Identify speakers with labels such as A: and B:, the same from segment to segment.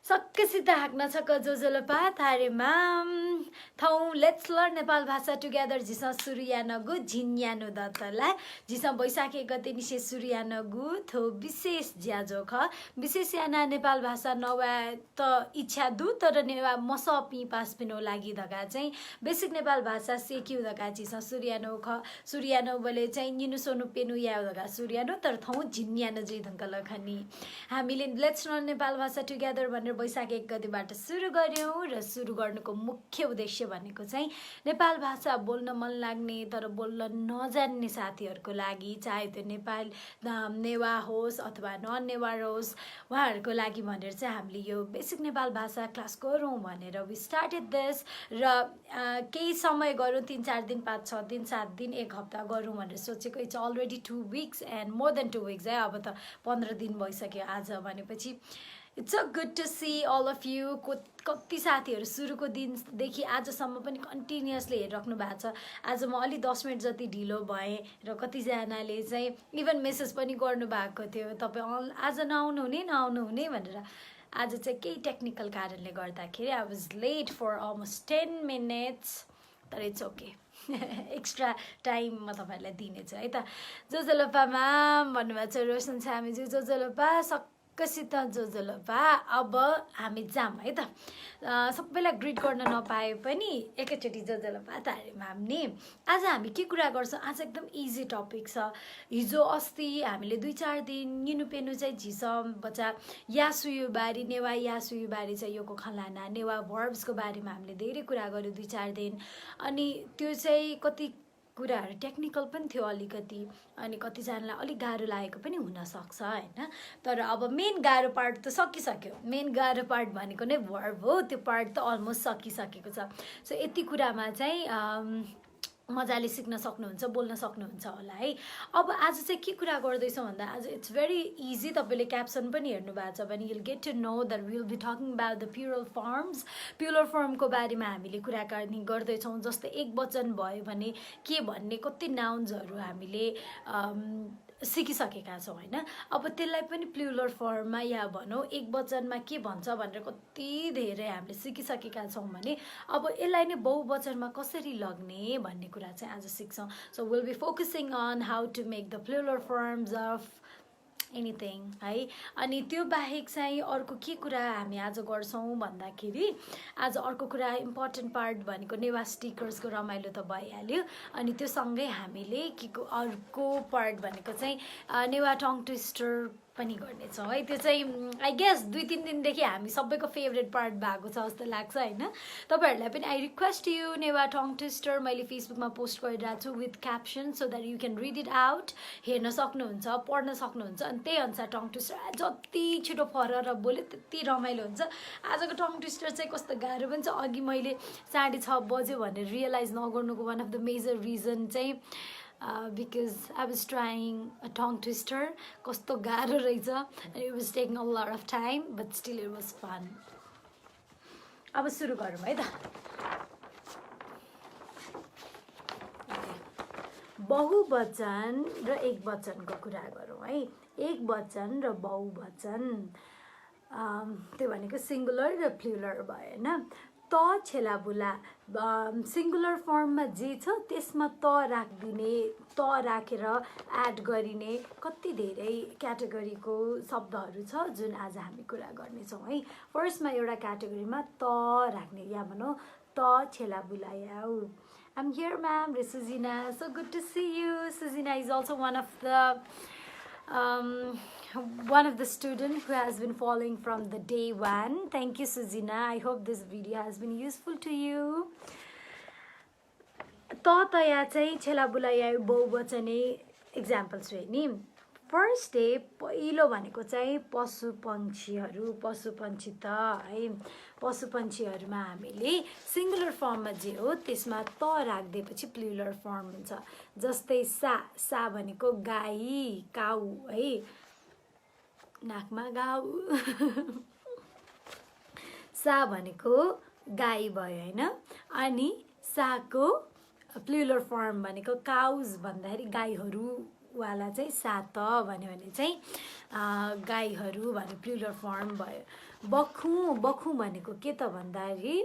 A: सक्कसित हाँक्न छक जोजोलोपा थारेमा थौ let's learn Nepal भाषा टुगेदर झिसा सुरियानगु झिन्यानो दत्तला झिसा बैशाख 1 गते निसे सुरियानगु थो विशेष ज्याजो ख विशेष याना नेपाल भाषा नवा त इच्छा दु तर नेवा मसपी पास पिनो लागि दगा चाहिँ बेसिक नेपाल भाषा सेक्यु दगा झिसा सुरियानो ख सुरियानो बले चाहिँ निनु सोनु पेनु या दगा सुरियानो तर थौ झिन्यानो जि धंक लखनी हामीले लेट्स लर्न नेपाल भाषा टुगेदर भनेर बैशाख 1 गतेबाट सुरु गर्यौं र सुरु गर्नुको मुख्य उद्देश्य भनेको चाहिँ नेपाल भाषा बोल्न मन लाग्ने तर बोल्न नजान्ने साथीहरुको लागि चाहे त्यो नेपाल नेवा होस् अथवा नन नेवा होस् उहाँहरुको लागि भनेर चाहिँ हामीले यो बेसिक नेपाल भाषा क्लास गरौँ भनेर वी स्टार्टेड दिस र केही समय गरौँ 3-4 दिन 5-6 दिन 7 दिन 1 हप्ता गरौँ भनेर सोचेको it's already 2 weeks and more than 2 weeks है अब त 15 दिन भइसक्यो आज भनेपछि it's a good to see all of you कति साथीहरु सुरुको दिनदेखि आजसम्म पनि कन्टिन्युअसली हेरिराख्नु भएको छ आज म अलि 10 मिनेट जति ढिलो भएँ र कतिजनाले चाहिँ इभन मेसेज पनि गर्नु भएको थियो तपाई आज नआउनु हुने भनेर आज चाहिँ केही टेक्निकल कारणले गर्दाखेरि I was late for almost 10 minutes तर इट्स ओके एक्स्ट्रा टाइम म तपाईहरुलाई दिनेछु है त जोजोलोपामा भन्नुभएको छ रोशन छामेजी जोजोलोपा कसैत जोजोलोपा अब हामी जाम है त सबैलाई ग्रिट गर्न नपाए पनि एकैचोटी जोजोलोपा तारेमा हामी आज हामी के कुरा गर्छौं आज एकदम इजी टपिक छ हिजो अस्ति हामीले 2-4 दिन निनु पेनु चाहिँ झिसम बच्चा यासुयु बारी नेवा यासुयु बारी चाहिँ योको खलाना नेवा भर्ब्सको बारेमा हामीले धेरै कुरा गर्यौं 2-4 दिन अनि त्यो चाहिँ कति कुराहरु टेक्निकल पनि थियो अलिकति अनि कतिजनालाई अलि गाह्रो लागेको पनि हुन सक्छ हैन तर अब मेन गाह्रो पार्ट त सकिसक्यो मेन गाह्रो पार्ट भनेको नै भर्ब हो त्यो पार्ट त अलमोस्ट सकिसकेको छ सो यति कुरामा चाहिँ मजाले सिक्न सक्नुहुन्छ बोल्न सक्नुहुन्छ होला है अब आज चाहिँ के कुरा गर्दै छौं भन्दा आज इट्स भेरी इजी तपाईले क्याप्सन पनि हेर्नु भएको छ भने you will get to know that we will be talking about the plural फर्मको बारेमा हामीले कुराकानी गर्दै छौं जस्तै एक वचन भयो भने के भन्ने कति नाउन्सहरु हामीले सिकिसकेका छौं हैन अब त्यसलाई पनि प्लुरल फर्ममा या भनौं एक वचनमा के भन्छ भनेर कति धेरै हामीले सिकिसकेका छौं भने अब यसलाई नै बहुवचनमा कसरी लग्ने भन्ने कुरा चाहिँ आज सिक्छौं so will be focusing on how to make the plural forms of anything है अनि त्यो बाहेक चाहिँ अर्को के कुरा हामी आज गर्छौं भन्दाखेरि आज अर्को कुरा इम्पोर्टेन्ट पार्ट भनेको नेवा स्टिकर्सको रमाइलो त भइहाल्यो अनि त्यो सँगै हामीले के को अर्को पार्ट भनेको चाहिँ नेवा टङ ट्विस्टर पनि गर्ने छौं है त्यो चाहिँ आई गेस 2-3 दिनदेखि हामी सबैको फेभरेट पार्ट भएको छ जस्तो लाग्छ हैन तपाईहरुलाई पनि I request you Newa tongue twister मैले फेसबुकमा पोस्ट गरिरहेको छु with caption so that you can read it out हेर्न सक्नुहुन्छ पढ्न सक्नुहुन्छ अनि त्यही अनुसार टङ ट्विस्टर जति छिटो फरर बोल्यो त्यति रमाइलो हुन्छ आजको टङ ट्विस्टर चाहिँ कस्तो गाह्रो पनि छ अघि मैले 6:30 बज्यो भनेर रियलाइज नगर्नुको one of the major reason चाहिँ because I was trying a tongue twister kosto garo rahicha and it was taking a lot of time but still it was fun अब सुरु गरौँ है त बहुवचन र एकवचनको कुरा गरौँ है एकवचन र बहुवचन त्यो भनेको सिंगुलर र प्लुरल भयो हैन त छेलाबुला सिंगुलर फर्ममा जे छ त्यसमा त राख्दिने त राखेर एड गरिने कति धेरै क्याटेगोरीको शब्दहरू छ जुन आज हामी कुरा गर्ने छौं है फर्स्टमा एउटा क्याटेगोरीमा त राख्ने या भनौं त छेलाबुला याउ I'm here ma'am Suzina so good to see you Suzina is also one of the student who has been following from the day one. Thank you, Suzina. I hope this video has been useful to you. तया चाहिँ छेलाबुलाया बहुवचने examples हो नि first day पहिलो भनेको चाहिँ पशु पंक्षी त है पशु पंक्षीहरुमा हामीले सिंगुलर फर्ममा जे हो त्यसमा त राख्दिएपछि प्लुरल फर्म हुन्छ जस्तै सा भनेको गाई काउ है नाकमा गाउ सा भनेको गाई भयो हैन अनि साको प्लुरल फर्म भनेको काउज भन्दाखेरि गाईहरु वाला चाहिँ सात भन्यो भने चाहिँ गाईहरू भन्ने प्लुरल फर्म भयो। बखु भनेको के त भन्दाखेरि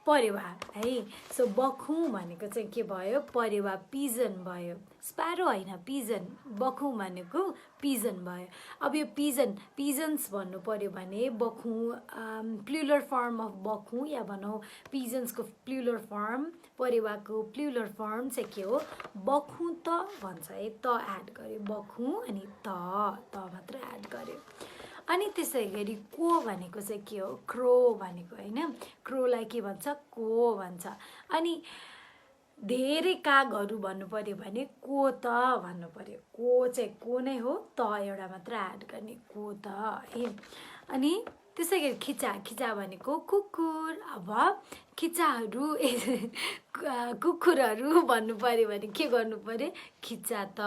A: परेवा है। सो बखु भनेको चाहिँ के भयो, परेवा पिजन भयो। स्प्यारो होइन, पिजन। बखु भनेको पिजन भयो। अब यो पिजन्स भन्नु पर्यो भने बखु प्लुरल फर्म अफ बखु या भनौँ पिजन्सको प्लुरल फर्म, परेवाको प्लुरल फर्म चाहिँ के हो, बखु त भन्छ है। त एड गर्यो, बखु अनि त मात्र एड गर्यो। अनि त्यसै गरी को भनेको चाहिँ के हो, क्रो भनेको होइन। क्रोलाई के भन्छ, को भन्छ। अनि धेरै कागहरू भन्नु पर्यो भने को त भन्नु पर्यो। को चाहिँ को नै हो, त एउटा मात्र एड गर्ने, को त है। अनि त्यसै गरी खिचा भनेको कुकुर। अब खिचाहरू कुकुरहरू भन्नु पर्यो भने के गर्नु पर्यो, खिचा त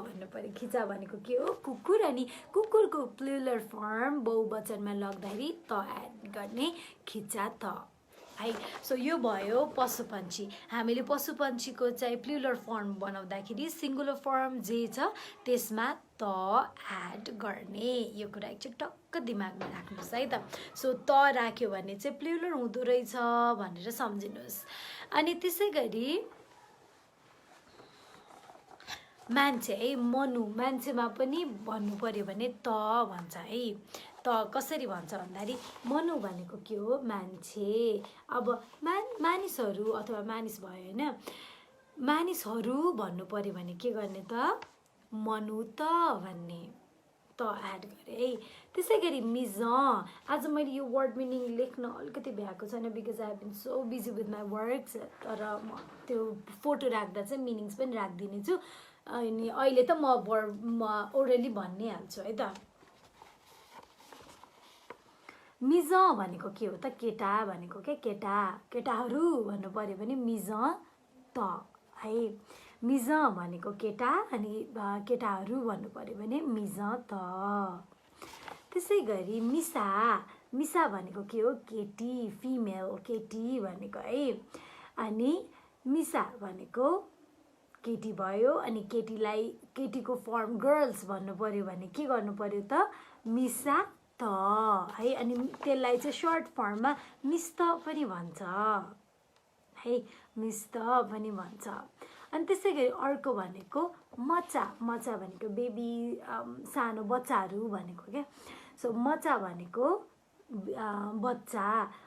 A: भन्नु पर्यो। खिचा भनेको के हो, कुकुर। अनि कुकुरको प्लुरल फर्म बहुवचनमा लग्दाखेरि त एड गर्ने, खिचा त है। सो यो भयो पशुपन्छी। हामीले पशुपन्छीको चाहिँ प्लुरल फर्म बनाउँदाखेरि सिङ्गुलर फर्म जे छ त्यसमा त एड गर्ने। यो कुरा एकचोटि टक्क दिमागमा राख्नुहोस् है त। सो त राख्यो भने चाहिँ प्लुरल हुँदो रहेछ भनेर सम्झिनुहोस्। अनि त्यसै गरी मान्छे है, मनु, मान्छेमा पनि भन्नु पर्यो भने त भन्छ है। त कसरी भन्छ भन्दाखेरि मनु भनेको के हो, मान्छे। अब मानिसहरू अथवा मानिस भयो होइन, मानिसहरू भन्नु पर्यो भने के गर्ने त, मनु त भन्ने, त एड गरे है। त्यसै गरी मिजन। आज मैले यो वर्ड मिनिङ लेख्न अलिकति भ्याएको छैन because I have been so busy with my works. तर म त्यो फोटो राख्दा चाहिँ मिनिङ्स पनि राखिदिने छु। अनि अहिले त म ओरली भन्ने हाल्छु है त। मिज भनेको के हो त, केटा भनेको के, केटाहरू भन्नु पर्यो भने मिज त है। मिज भनेको केटा, अनि केटाहरू भन्नु पर्यो भने मिज त। त्यसै गरी मिसा भनेको के हो, केटी, फिमेल, केटी भनेको है। अनि मिसा भनेको केटी भयो। अनि केटीको फर्म गर्ल्स भन्नु पर्यो भने के गर्नु पर्यो त, मिसा त है। अनि त्यसलाई चाहिँ सर्ट फर्ममा मिस त पनि भन्छ है, मिस त पनि भन्छ। अनि त्यसै गरी अर्को भनेको मचा भनेको बेबी, सानो बच्चाहरू भनेको क्या। सो मचा भनेको बच्चा।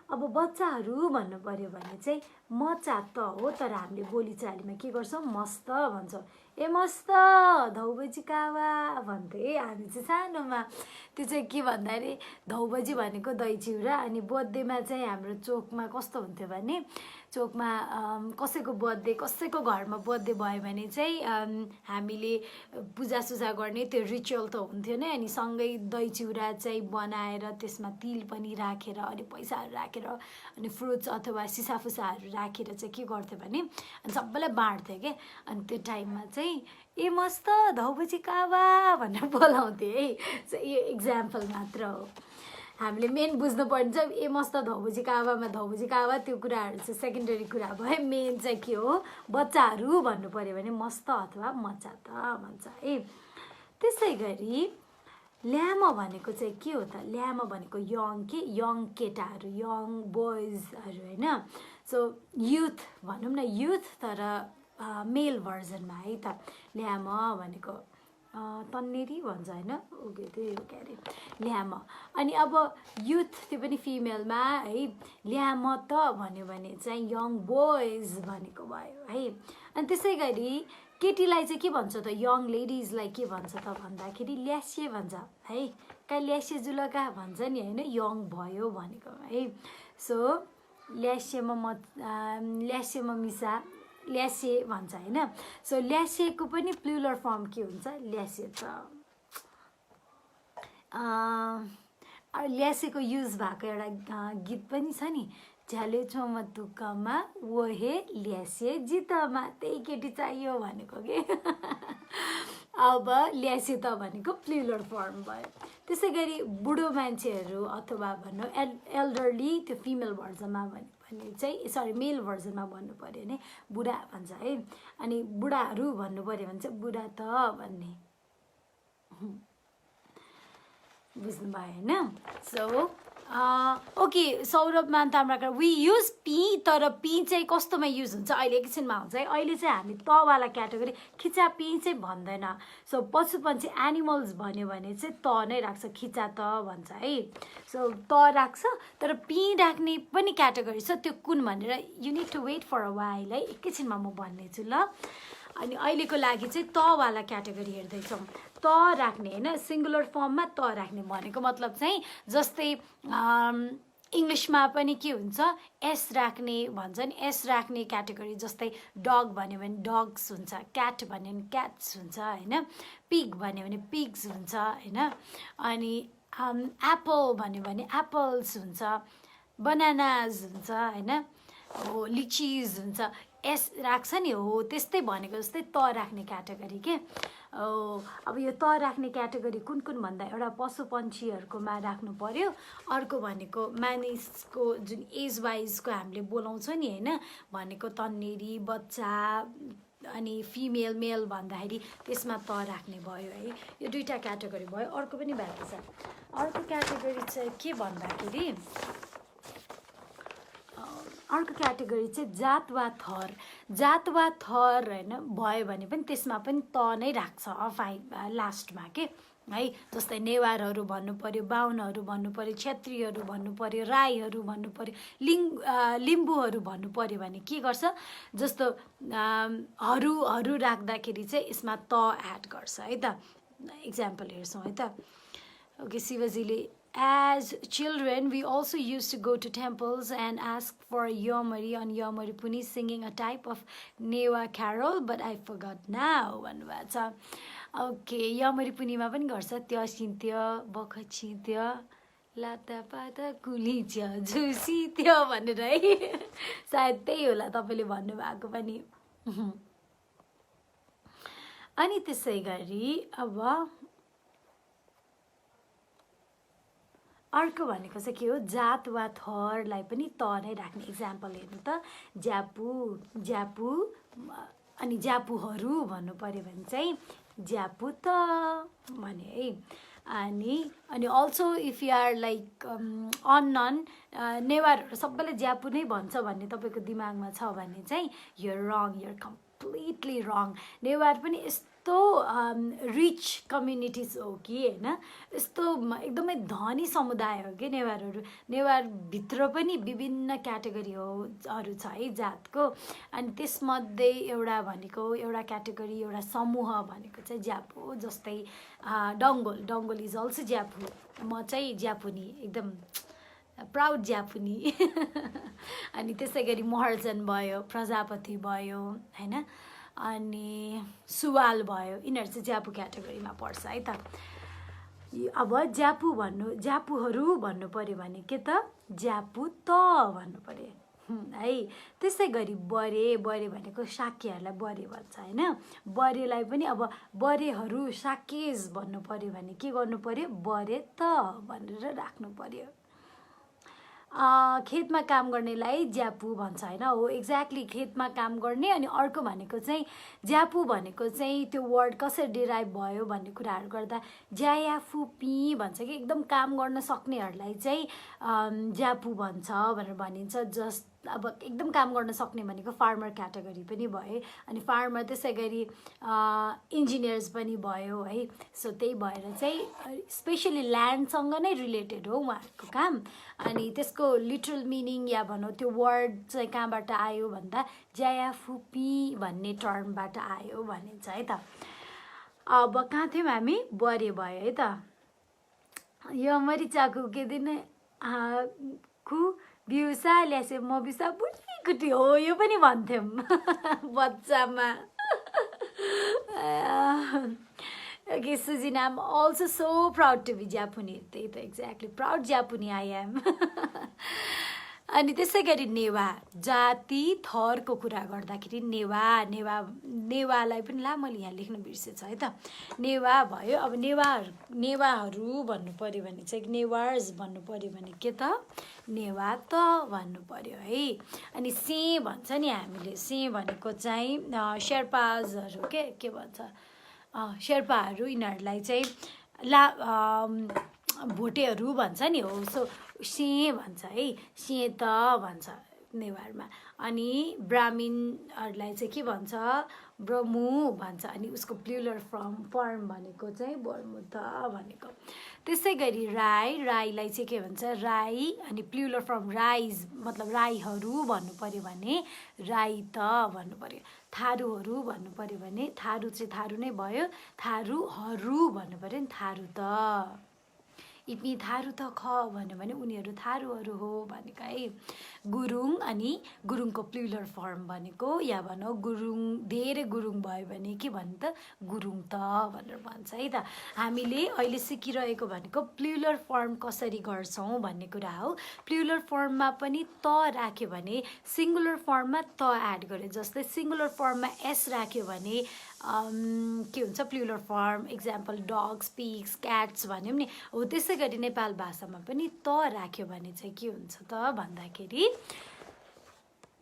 A: अब बच्चाहरू भन्नु पर्यो भने चाहिँ मचा त हो, तर हामीले बोलीचालीमा के गर्छौँ, मस्त भन्छौँ। ए मस्त धौबजी कावा भन्थ्यो है हामी चाहिँ सानोमा। त्यो चाहिँ के भन्दाखेरि धौबजी भनेको दही चिउरा। अनि बर्थडेमा चाहिँ हाम्रो चोकमा कस्तो हुन्थ्यो भने, चोकमा कसैको बर्थडे, कसैको घरमा बर्थडे भयो भने चाहिँ हामीले पूजासुजा गर्ने त्यो रिचुअल त हुन्थ्यो नै। अनि सँगै दही चिउरा चाहिँ बनाएर त्यसमा तिल पनि राखेर, अनि पैसाहरू राखेर, अनि फ्रुट्स अथवा सिसाफुसाहरू राखेर चाहिँ के गर्थ्यो भने अनि सबैलाई बाँड्थ्यो क्या। अनि त्यो टाइममा चाहिँ ए मस्त धौबजी कावा भनेर बोलाउँथ्यो है। यो इक्जाम्पल मात्र हो। हामीले मेन बुझ्नु पर्ने चाहिँ ए मस्त धौबजी कावामा धौबजी कावा त्यो कुराहरू चाहिँ सेकेन्डरी कुरा भयो। मेन चाहिँ के हो, बच्चाहरू भन्नु पर्यो भने मस्त अथवा मचा त भन्छ है। त्यसै गरी ल्याम भनेको चाहिँ के हो त, ल्याम भनेको यङ केटाहरू, यङ बोइजहरू होइन। सो युथ भनौँ न, युथ तर मेल भर्जनमा है त। ल्याम भनेको तन्नेरी भन्छ होइन, त्यही हो क्या अरे ल्याम। अनि अब युथ त्यो पनि फिमेलमा है। ल्याम त भन्यो भने चाहिँ यङ बोइज भनेको भयो है। अनि त्यसै गरी केटीलाई चाहिँ के भन्छ त, यङ लेडिजलाई के भन्छ त भन्दाखेरि ल्यासे भन्छ है। कहाँ ल्यासे जुलका भन्छ नि होइन, यङ भयो भनेको है। सो ल्यासेमा मिसा ल्यासे भन्छ होइन। सो ल्यासेको पनि प्लुरल फर्म के हुन्छ, ल्यासे त। ल्यासेको युज भएको एउटा गीत पनि छ नि, झ्याले छौमा तुक्कामा वहे ल्यासे जितमा, त्यही केटी चाहियो भनेको के। अब ल्यासे त भनेको प्लुरल फर्म भयो। त्यसै गरी बुढो मान्छेहरू अथवा भनौँ एल्डरली, त्यो फिमेल भर्जनमा भने चाहिँ सरी मेल भर्जनमा भन्नु पर्यो भने बुढा भन्छ है अनि बुढाहरू भन्नु पर्यो भने चाहिँ बुढा त भन्ने बुझ्नुभयो हैन सो ओके सौरभ मान ताम्राकर वी युज पी तर पी चाहिँ कस्तोमा युज हुन्छ अहिले एकछिनमा हुन्छ है अहिले चाहिँ हामी तवाला क्याटेगोरी खिचा पी चाहिँ भन्दैन सो पशुपन्छी एनिमल्स भन्यो भने चाहिँ त नै राख्छ खिचा त भन्छ है सो त राख्छ तर पी राख्ने पनि क्याटेगोरी छ त्यो कुन भनेर you need to wait for a while है एकैछिनमा म भन्नेछु ल अनि अहिलेको लागि चाहिँ तवाला क्याटेगोरी हेर्दैछौँ त राख्ने होइन सिङ्गुलर फर्ममा त राख्ने भनेको मतलब चाहिँ जस्तै इङ्ग्लिसमा पनि के हुन्छ एस राख्ने भन्छ नि एस राख्ने क्याटेगोरी जस्तै डग भन्यो भने डग्स हुन्छ क्याट भन्यो भने क्याट्स हुन्छ होइन पिग भन्यो भने पिग्स हुन्छ होइन अनि एप्पल भन्यो भने एप्पल्स हुन्छ बनानाज हुन्छ होइन हो लिचिज हुन्छ एस राख्छ नि हो त्यस्तै भनेको जस्तै त राख्ने क्याटेगोरी के अब यो त राख्ने क्याटेगोरी कुन कुन भन्दा एउटा पशु पन्छीहरूकोमा राख्नु पर्यो अर्को भनेको मानिसको जुन एज वाइजको हामीले बोलाउँछौँ नि होइन भनेको तन्नेरी बच्चा अनि फिमेल मेल भन्दाखेरि त्यसमा त राख्ने भयो है यो दुईटा क्याटेगोरी भयो अर्को पनि बाँकी छ अर्को क्याटेगोरी चाहिँ के भन्दाखेरि अर्को क्याटेगोरी चाहिँ जात वा थर होइन भयो भने पनि त्यसमा पनि त नै राख्छ लास्टमा के है जस्तै नेवारहरू भन्नु पर्यो बाहुनहरू भन्नु पर्यो क्षेत्रीहरू भन्नु पर्यो राईहरू भन्नु पर्यो लिम्बूहरू भन्नु पर्यो भने के गर्छ जस्तो हरू राख्दाखेरि चाहिँ यसमा त एड गर्छ है त इक्जाम्पल हेर्छौँ है त okay शिवजीले As children, we also used to go to temples and ask for Yomari on Yomari Puni singing a type of Newa carol, but I forgot now. भन्नुभएको छ ओके Yomari Puniमा पनि गर्छ त्यो सिन्थ्यो बख छिन्थ्यो लाता पाता कुलिच्यो झुसिथ्यो भनेर है सायद त्यही होला तपाईँले भन्नुभएको पनि अनि त्यसै गरी अब अर्को भनेको चाहिँ के हो जात वा थरलाई पनि त नै राख्ने इक्जाम्पल हेर्नु त ज्यापु अनि ज्यापुहरू भन्नु पर्यो भने चाहिँ ज्यापु त भने है अनि also if you are like अननन नेवारहरू सबैले ज्यापु नै भन्छ भन्ने तपाईँको दिमागमा छ भने चाहिँ your wrong your completely wrong Newar पनि यस्तो रिच कम्युनिटिज हो कि होइन यस्तो एकदमै धनी समुदाय हो कि नेवारभित्र पनि विभिन्न क्याटेगोरीहरू छ है जातको अनि त्यसमध्ये एउटा भनेको एउटा क्याटेगोरी एउटा समूह भनेको चाहिँ ज्यापु हो जस्तै डङ्गोल इज अल्सो ज्यापु म चाहिँ ज्यापुनी एकदम प्राउड ज्यापुनी अनि त्यसै गरी महर्जन भयो प्रजापति भयो होइन अनि सुवाल भयो यिनीहरू चाहिँ ज्यापु क्याटेगोरीमा पर्छ है त अब ज्यापुहरू भन्नु पर्यो भने के त ज्यापु त भन्नु पर्यो है त्यसै गरी बरे भनेको साकेहरूलाई बरे भन्छ होइन बरेलाई पनि अब बरेहरू साकेज भन्नु पर्यो भने के गर्नु पर्यो बरे त भनेर राख्नु पर्यो खेतमा काम गर्नेलाई ज्यापु भन्छ होइन हो एक्ज्याक्टली खेतमा काम गर्ने अनि अर्को भनेको चाहिँ ज्यापु भनेको चाहिँ त्यो वर्ड कसरी डिराइभ भयो भन्ने कुराहरू गर्दा ज्यायाफु पी भन्छ कि एकदम काम गर्न सक्नेहरूलाई चाहिँ ज्यापु भन्छ भनेर भनिन्छ जस्ट अब एकदम काम गर्न सक्ने भनेको फार्मर क्याटेगोरी पनि भयो अनि फार्मर त्यसै गरी इन्जिनियर्स पनि भयो है सो त्यही भएर चाहिँ स्पेसली ल्यान्डसँग नै रिलेटेड हो उहाँहरूको काम अनि त्यसको लिटरल मिनिङ या भनौँ त्यो वर्ड चाहिँ कहाँबाट आयो भन्दा ज्यायाफुपी भन्ने टर्मबाट आयो भनिन्छ है त अब कहाँ थियौँ हामी बरे भयो है त यो मरिचाको के दिन खु बिउसा ल्यासे म बिउसा बुढीकुटी हो यो पनि भन्थ्यौँ बच्चामा Okay, Sujina, I'm also so proud to be Japanese. Exactly. Proud Japanese I am. अनि त्यसै गरी नेवा जाति थरको कुरा गर्दाखेरि नेवालाई पनि ला मैले यहाँ लेख्न बिर्सेछु है त नेवा भयो। अब नेवाहरू भन्नु पर्यो भने चाहिँ नेवार्स भन्नु पर्यो भने के त नेवा त भन्नु पर्यो है। अनि से भन्छ नि हामीले, से भनेको चाहिँ शेर्पाजहरू के भन्छ शेर्पाहरू, यिनीहरूलाई चाहिँ भोटेहरू भन्छ नि हो। सो से भन्छ है, से त भन्छ नेवारमा। अनि ब्राह्मीणहरूलाई चाहिँ के भन्छ ब्रह्मु भन्छ। अनि उसको प्लुरल फर्म भनेको चाहिँ बर्मु त भनेको। त्यसै गरी राईलाई चाहिँ के भन्छ राई। अनि प्लुरल फर्म राइज मतलब राईहरू भन्नु पर्यो भने राई त भन्नु पर्यो। थारूहरू भन्नु पर्यो भने थारू चाहिँ थारू नै भयो, थारूहरू भन्नु पर्यो नि थारू त। इपी थारू त ख भन्यो भने उनीहरू थारूहरू हो भनेको है। गुरुङ, अनि गुरुङको प्लुरल फर्म भनेको या भनौँ गुरुङ धेरै गुरुङ भयो भने के भन्नु त गुरुङ त भनेर भन्छ है त। हामीले अहिले सिकिरहेको भनेको प्लुरल फर्म कसरी गर्छौँ भन्ने कुरा हो। प्लुरल फर्ममा पनि त राख्यो भने सिङ्गुलर फर्ममा त एड गर्यो। जस्तै सिङ्गुलर फर्ममा एस राख्यो भने के हुन्छ plural form, example dogs pigs cats भन्यौँ नि हो। त्यसै गरी नेपाल भाषामा पनि त राख्यो भने चाहिँ के हुन्छ त भन्दाखेरि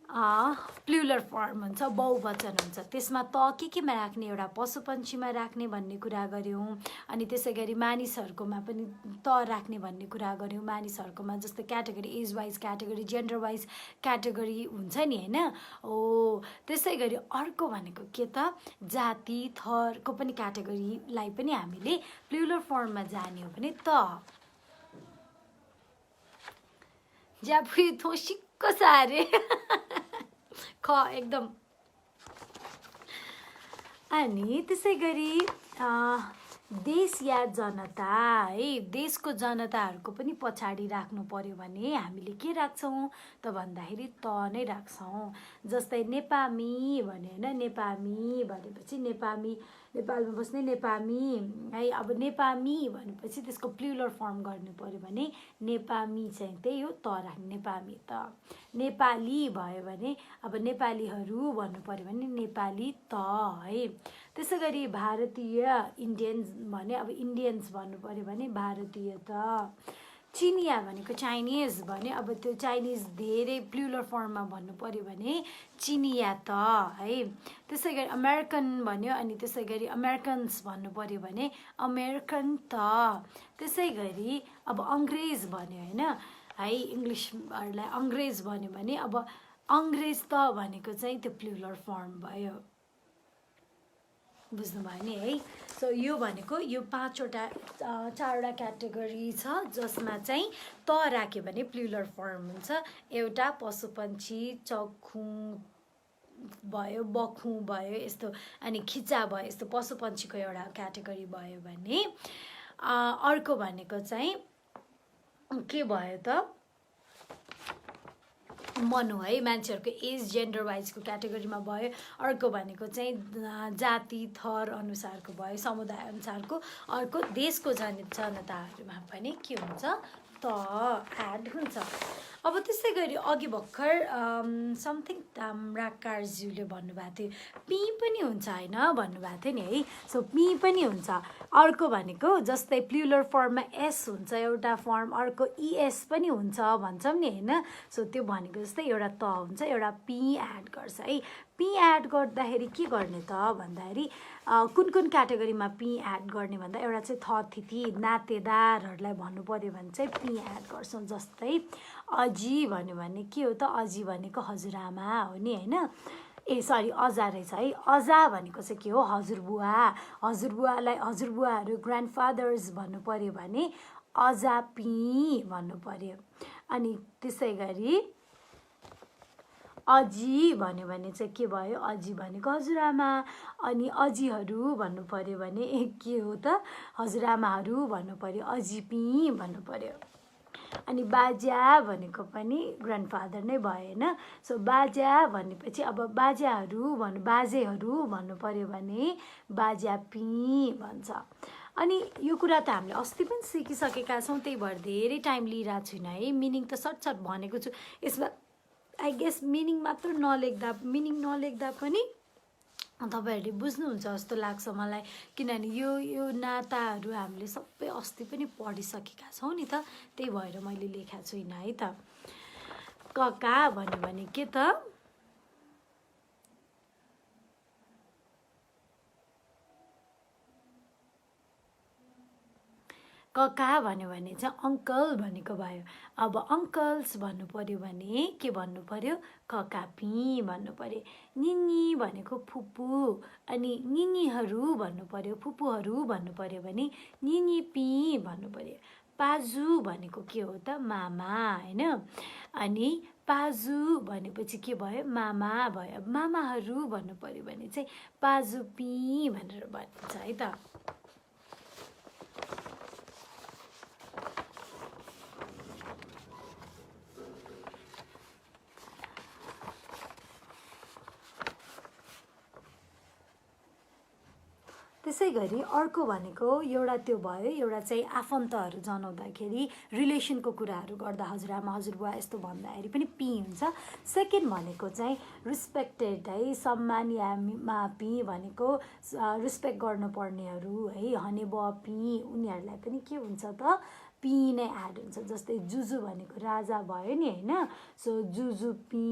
A: प्लुरल फर्म हुन्छ, बहुवचन हुन्छ। त्यसमा त केमा राख्ने, एउटा पशु पक्षीमा राख्ने भन्ने कुरा गऱ्यौँ। अनि त्यसै गरी मानिसहरूकोमा पनि त राख्ने भन्ने कुरा गऱ्यौँ। मानिसहरूकोमा जस्तै category age wise category gender wise category हुन्छ नि होइन हो। त्यसै गरी अर्को भनेको के त जाति थरको पनि क्याटेगोरीलाई पनि हामीले प्लुरल फर्ममा जाने हो भने त ज्याफुई थो सिक्क सारे ख एकदम। अनि त्यसै गरी देश या जनता है, देशको जनताहरूको पनि पछाडि राख्नु पर्यो भने हामीले के राख्छौँ त भन्दाखेरि त नै राख्छौँ। जस्तै नेपामी भन्यो होइन, नेपामी भनेपछि नेपालमा बस्ने नेपामी है। अब नेपामी भनेपछि त्यसको प्लुरल फर्म गर्नु पर्यो भने नेपामी चाहिँ त्यही हो त राख्ने नेपामी त। नेपाली भयो भने अब नेपालीहरू भन्नु पर्यो भने नेपाली त है। त्यसै गरी भारतीय इन्डियन्स भने अब इन्डियन्स भन्नु पर्यो भने भारतीय त। चिनिया भनेको चाइनिज भन्यो, अब त्यो चाइनिज धेरै प्लुरल फर्ममा भन्नु पर्यो भने चिनिया त है। त्यसै गरी अमेरिकन भन्यो, अनि त्यसै गरी अमेरिकन्स भन्नु पर्यो भने अमेरिकन त। त्यसै गरी अब अङ्ग्रेज भन्यो होइन है, इङ्ग्लिसहरूलाई अङ्ग्रेज भन्यो भने अब अङ्ग्रेज त भनेको चाहिँ त्यो प्लुरल फर्म भयो। बुझ्नुभयो नि है। सो यो भनेको यो चारवटा क्याटेगोरी छ जसमा चाहिँ त राख्यो भने प्लुरल फर्म हुन्छ। एउटा पशु पक्षी चक्खु भयो, बखु भयो यस्तो, अनि खिचा भयो यस्तो पशु पक्षीको एउटा क्याटेगोरी भयो भने अर्को भनेको चाहिँ के भयो त मनु है, मान्छेहरूको एज जेन्डर वाइजको क्याटेगोरीमा भयो। अर्को भनेको चाहिँ जाति थर अनुसारको भयो, समुदाय अनुसारको। अर्को देशको जनताहरूमा पनि के हुन्छ त एड हुन्छ। अब त्यसै गरी अघि भर्खर समथिङ ताम्राकारज्यूले भन्नुभएको थियो पी पनि हुन्छ होइन भन्नुभएको थियो नि है। सो पी पनि हुन्छ। अर्को भनेको जस्तै प्लुरल फर्ममा एस हुन्छ एउटा फर्म, अर्को इएस पनि हुन्छ भन्छौँ नि होइन। सो त्यो भनेको जस्तै एउटा त हुन्छ, एउटा पी एड गर्छ है। पी एड गर्दाखेरि के गर्ने त भन्दाखेरि कुन क्याटेगोरीमा पी एड गर्ने भन्दा एउटा चाहिँ थथिती नातेदारहरूलाई भन्नु पर्यो भने चाहिँ पी एड गर्छौँ। जस्तै अजी भन्यो भने के हो त, अजी भनेको हजुरआमा हो नि होइन। सरी अजा रहेछ है। अजा भनेको चाहिँ के हो हजुरबुवा। हजुरबुवालाई हजुरबुवाहरू ग्रान्डफादर्स भन्नु पर्यो भने अजा पी भन्नु पर्यो। अनि त्यसै गरी अजी भन्यो भने चाहिँ के भयो, अजी भनेको हजुरआमा। अनि अजीहरू भन्नु पर्यो भने के हो त हजुरआमाहरू भन्नु पर्यो, अजी पी भन्नु पर्यो। अनि बाजा भनेको पनि ग्रान्डफादर नै भयो होइन। सो बाजा भनेपछि अब बाजेहरू भन्नु पर्यो भने बाजा पी भन्छ। अनि यो कुरा त हामीले अस्ति पनि सिकिसकेका छौँ, त्यही भएर धेरै टाइम लिइरहेको छुइनँ है। मिनिङ त सर्ट भनेको छु। यसमा आई गेस मिनिङ मात्र नलेख्दा पनि तपाईँहरूले बुझ्नुहुन्छ जस्तो लाग्छ मलाई, किनभने यो नाताहरू हामीले सबै अस्ति पनि पढिसकेका छौँ नि त, त्यही भएर मैले लेखेको छुइनँ है त। कका भन्यो भने के त, कका भन्यो भने चाहिँ अङ्कल भनेको भयो। अब अङ्कल्स भन्नु पर्यो भने के भन्नु पर्यो, कका पी भन्नु पर्यो। निनी भनेको फुपू, अनि निनीहरू भन्नु पर्यो, फुपूहरू भन्नु पर्यो भने निनी पी भन्नु पर्यो। पाजु भनेको के हो त, मामा होइन। अनि पाजु भनेपछि के भयो, मामा भयो। मामाहरू भन्नु पर्यो भने चाहिँ पाजु पी भनेर भनिन्छ है त। त्यसै गरी अर्को भनेको एउटा त्यो भयो, एउटा चाहिँ आफन्तहरू जनाउँदाखेरि रिलेसनको कुराहरू गर्दा हजुरआमा हजुरबुवा यस्तो भन्दाखेरि पनि पी हुन्छ। सेकेन्ड भनेको चाहिँ रिस्पेक्टेड है, सम्मान या मापी भनेको रिस्पेक्ट गर्नुपर्नेहरू है, हनेबुवा पी, उनीहरूलाई पनि के हुन्छ त, पी नै एड हुन्छ। जस्तै जुजु भनेको राजा भयो नि होइन, सो जुजु पी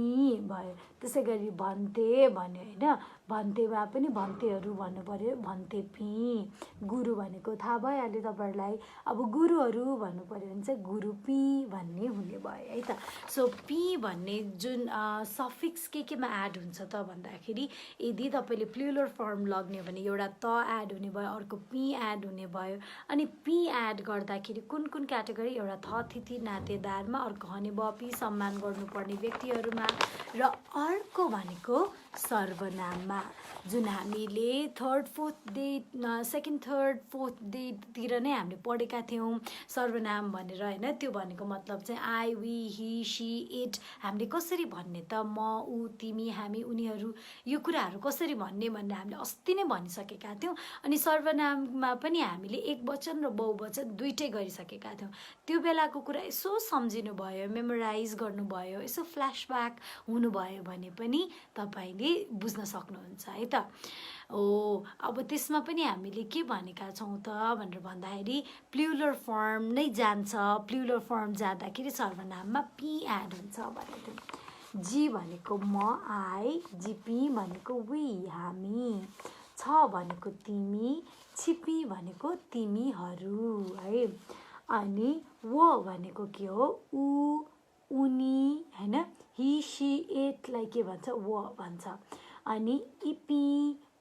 A: भयो। त्यसै गरी भन्ते भन्यो होइन, भन्तेमा पनि भन्तेहरू भन्नु पर्यो, भन्ते पी। गुरु भनेको थाहा भइहाल्यो तपाईँहरूलाई, अब गुरुहरू भन्नु पर्यो भने चाहिँ गुरु पी भन्ने हुने भयो है त। सो पी भन्ने जुन सफिक्स केमा एड हुन्छ त भन्दाखेरि, यदि तपाईँले प्लुरल फर्म लग्ने भने एउटा त एड हुने भयो, अर्को पी एड हुने भयो। अनि पी एड गर्दाखेरि कुन कुन क्याटेगोरी, एउटा थिति नातेदारमा, अर्को हनेबुवा पी सम्मान गर्नुपर्ने व्यक्तिहरूमा, र अर्को भनेको सर्वनाममा, जुन हामीले सेकेन्ड थर्ड फोर्थ डेतिर नै हामीले पढेका थियौँ सर्वनाम भनेर होइन। त्यो भनेको मतलब चाहिँ I, we, he, she, it हामीले कसरी भन्ने त, म, ऊ, तिमी, हामी, उनीहरू, यो कुराहरू कसरी भन्ने भनेर हामीले अस्ति नै भनिसकेका थियौँ। अनि सर्वनाममा पनि हामीले एकवचन र बहुवचन दुइटै गरिसकेका थियौँ। त्यो बेलाको कुरा यसो सम्झिनु भयो, मेमोराइज गर्नुभयो, यसो फ्ल्यासब्याक हुनुभयो भने पनि तपाईँले बुझ्न सक्नुहुन्छ है त। अब त्यसमा पनि हामीले के भनेका छौँ त भनेर भन्दाखेरि, प्लुरल फर्म नै जान्छ। प्लुरल फर्म जाँदाखेरि सर्वनाममा पी एड हुन्छ भनेको थियौँ। जी भनेको म, आई, जिपी भनेको वी, हामी, छ भनेको तिमी, छिपी भनेको तिमीहरू है। अनि वो भनेको के हो, ऊ, उनी होइन। ही, सी, इटलाई के भन्छ, वो भन्छ। अनि इपी,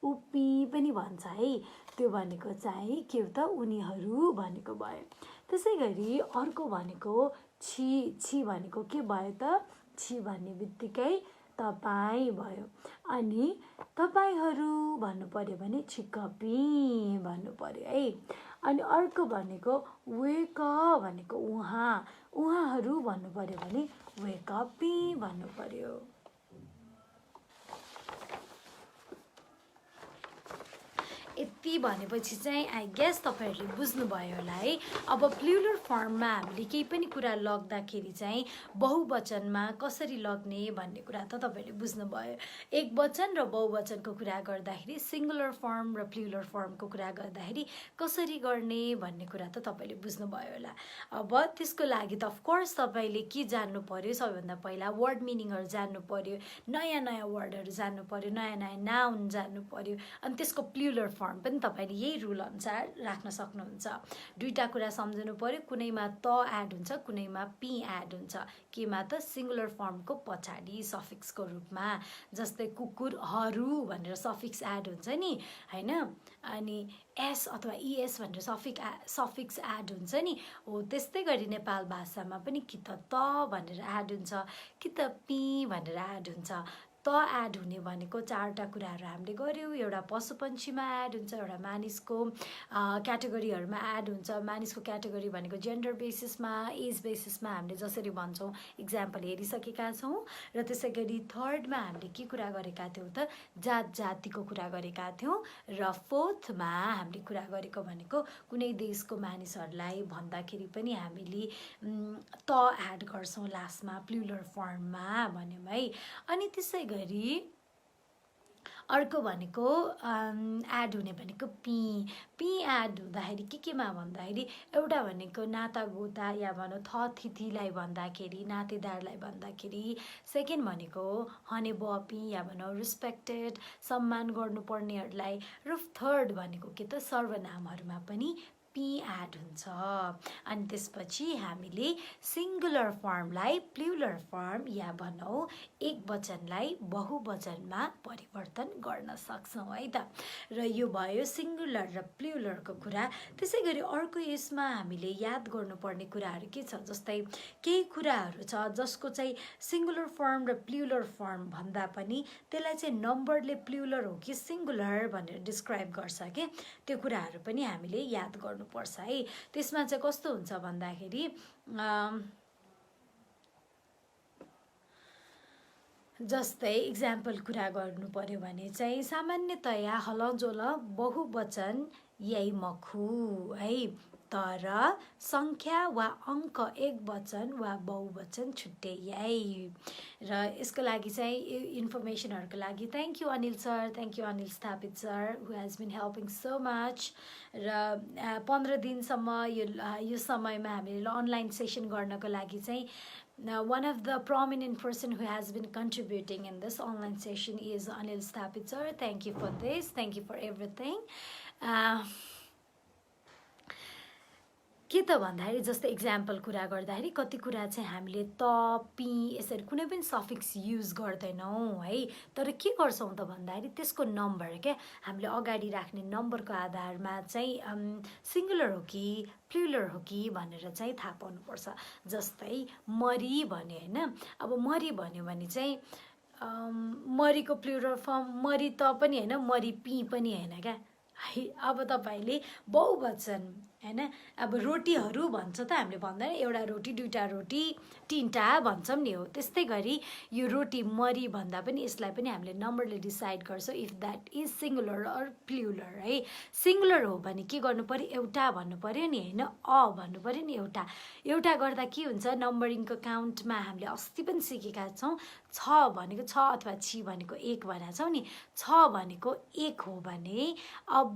A: उपी पनि भन्छ है, त्यो भनेको चाहिँ के हो त, उनीहरू भनेको भयो। त्यसै गरी अर्को भनेको छी भनेको के भयो त, छी भन्ने बित्तिकै तपाईँ भयो। अनि तपाईँहरू भन्नु पर्यो भने छिकपी भन्नु पर्यो है। अनि अर्को भनेको वेक भनेको उहाँहरू भन्नु पर्यो भने वेकपी भन्नु पर्यो। यति भनेपछि चाहिँ आई गेस तपाईँहरूले बुझ्नुभयो होला है। अब प्लुरल फर्ममा हामीले केही पनि कुरा लग्दाखेरि चाहिँ बहुवचनमा कसरी लग्ने भन्ने कुरा त तपाईँहरूले बुझ्नुभयो। एक वचन र बहुवचनको कुरा गर्दाखेरि, सिङ्गुलर फर्म र प्लुरल फर्मको कुरा गर्दाखेरि कसरी गर्ने भन्ने कुरा त तपाईँले बुझ्नुभयो होला। अब त्यसको लागि त अफकोर्स तपाईँले के जान्नु पर्यो, सबैभन्दा पहिला वर्ड मिनिङहरू जान्नु पर्यो, नयाँ नयाँ वर्डहरू जान्नु पर्यो, नयाँ नयाँ नाउन जान्नु पर्यो। अनि त्यसको प्लुरल फर्म पनि तपाईँले यही रुल अनुसार राख्न सक्नुहुन्छ। दुईवटा कुरा सम्झनु पर्यो, कुनैमा त एड हुन्छ, कुनैमा पी एड हुन्छ। केमा त, सिङ्गुलर फर्मको पछाडि सफिक्सको रूपमा, जस्तै कुकुरहरू भनेर सफिक्स एड हुन्छ नि होइन। अनि एस अथवा इएस भनेर सफिक्स एड हुन्छ नि हो। त्यस्तै गरी नेपाल भाषामा पनि कि त भनेर एड हुन्छ, कि त पी भनेर एड हुन्छ। त एड हुने भनेको चारवटा कुराहरू हामीले गऱ्यौँ। एउटा पशुपन्छीमा एड हुन्छ, एउटा मानिसको क्याटेगोरीहरूमा एड हुन्छ। मानिसको क्याटेगोरी भनेको जेन्डर बेसिसमा, एज बेसिसमा हामीले जसरी भन्छौँ इक्जाम्पल हेरिसकेका छौँ। र त्यसै गरी थर्डमा हामीले के कुरा गरेका थियौँ त, जात जातिको कुरा गरेका थियौँ। र फोर्थमा हामीले कुरा गरेको भनेको कुनै देशको मानिसहरूलाई भन्दाखेरि पनि हामीले त एड गर्छौँ लास्टमा प्लुरल फर्ममा भन्यौँ है। अनि त्यसै गरी अर्को भनेको एड हुने भनेको पी एड हुँदाखेरि केमा भन्दाखेरि एउटा भनेको नातागोता या भनौँ थथितीलाई भन्दाखेरि, नातेदारलाई भन्दाखेरि। सेकेन्ड भनेको हने बपी या भनौँ रिस्पेक्टेड, सम्मान गर्नुपर्नेहरूलाई। र थर्ड भनेको के त, सर्वनामहरूमा पनि पी एड हुन्छ। अनि त्यसपछि हामीले सिङ्गुलर फर्मलाई प्लुरल फर्म या भनौँ एक वचनलाई बहुवचनमा परिवर्तन गर्न सक्छौँ है त। र यो भयो सिङ्गुलर र प्लुरलको कुरा। त्यसै गरी अर्को यसमा हामीले याद गर्नुपर्ने कुराहरू के छ, जस्तै केही कुराहरू छ जसको चाहिँ सिङ्गुलर फर्म र प्लुरल फर्म भन्दा पनि त्यसलाई चाहिँ नम्बरले प्लुरल हो कि सिङ्गुलर भनेर डिस्क्राइब गर्छ के, त्यो कुराहरू पनि हामीले याद गर्नुपर्छ है। त्यसमा चाहिँ कस्तो हुन्छ भन्दाखेरि जस्तै इक्जाम्पल कुरा गर्नु पर्यो भने चाहिँ सामान्यतया हलजोल बहुवचन यही मखु है, तर सङ्ख्या वा अङ्क एक वचन वा बहुवचन छुट्टै यही। र यसको लागि चाहिँ इन्फर्मेसनहरूको लागि thank you Anil sir, thank you Anil Sthapit sir who has been helping so much. र 15 दिनसम्म यो समयमा हामीले अनलाइन सेसन गर्नको लागि चाहिँ one of the prominent person who has been contributing in this online session is Anil Sthapit sir. Thank you for this. Thank you for everything. के त भन्दाखेरि जस्तै इक्जाम्पल कुरा गर्दाखेरि कति कुरा चाहिँ हामीले त पी यसरी कुनै पनि सफिक्स युज गर्दैनौँ है, तर के गर्छौँ त भन्दाखेरि त्यसको नम्बर क्या हामीले अगाडि राख्ने नम्बरको आधारमा चाहिँ सिङ्गुलर हो कि प्लुरल हो कि भनेर चाहिँ थाहा पाउनुपर्छ। जस्तै मरी भन्यो होइन, अब मरी भन्यो भने चाहिँ मरीको प्लुरल फर्म मरी त पनि होइन, मरी पी पनि होइन क्या है। अब तपाईँले बहुवचन होइन, अब रोटीहरू भन्छ त हामीले भन्दैन, एउटा रोटी दुईवटा रोटी तिनवटा भन्छौँ नि, हो त्यस्तै गरी यो रोटी मरी भन्दा पनि यसलाई पनि हामीले नम्बरले डिसाइड गर्छौँ if that is singular or plural है। सिङ्गुलर हो भने के गर्नु पर्यो, एउटा भन्नु पर्यो नि होइन, भन्नु पर्यो नि एउटा गर्दा के हुन्छ, नम्बरिङको काउन्टमा हामीले अस्ति पनि सिकेका छौँ, छ भनेको छ अथवा छि भनेको एक भनेको छौँ नि, छ भनेको एक हो भने अब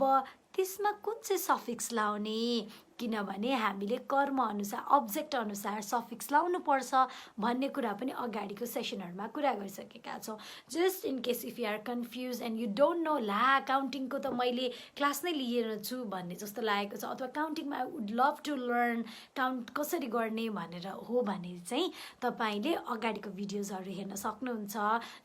A: त्यसमा कुन चाहिँ सफिक्स लाउने, किनभने हामीले कर्म अनुसार अब्जेक्ट अनुसार सफिक्स लाउनु पर्छ भन्ने कुरा पनि अगाडिको सेसनहरुमा कुरा गरिसकेका छौं। Just in case if you are confuse and you don't know ला काउन्टिङको त मैले क्लास नै लिएर छु भन्ने जस्तो लागेको छ अथवा काउन्टिङमा I would love to learn count कसरी गर्ने भनेर हो भने चाहिँ तपाईले अगाडिको भिडियोजहरु हेर्न सक्नुहुन्छ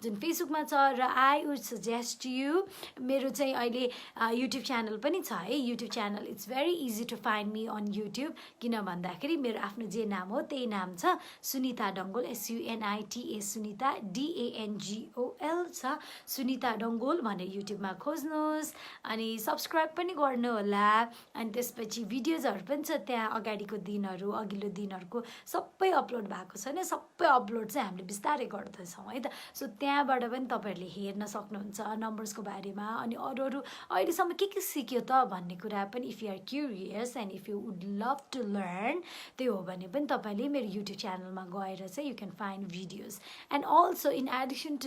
A: जुन फेसबुकमा छ। र आई वुड सजेस्ट यु मेरो चाहिँ अहिले युट्युब च्यानल पनि छ है। YouTube channel it's very easy to find me on YouTube, किन भन्दाखेरि मेरो आफ्नो जे नाम हो त्यही नाम छ, सुनिता डङ्गोल, SUNITA सुनिता DANGOL छ, सुनिता डङ्गोल भनेर युट्युबमा खोज्नुहोस् अनि सब्स्क्राइब पनि गर्नु होला। अनि त्यसपछि भिडियोजहरु पनि छ त्यहाँ, अगाडिको दिनहरु अघिल्लो दिनहरुको सबै अपलोड भएको छ नि, सबै अपलोड चाहिँ हामीले बिस्तारै गर्दैछौँ है त। सो त्यहाँबाट पनि तपाईहरुले हेर्न सक्नुहुन्छ नम्बर्सको बारेमा अनि अरू अहिलेसम्म के सिक्यो त भन्ने कुरा पनि। If you are curious and if you would love to learn, त्यो हो भने पनि तपाईले मेरो युट्युब च्यानलमा गएर चाहिँ you can find videos. And also in Edison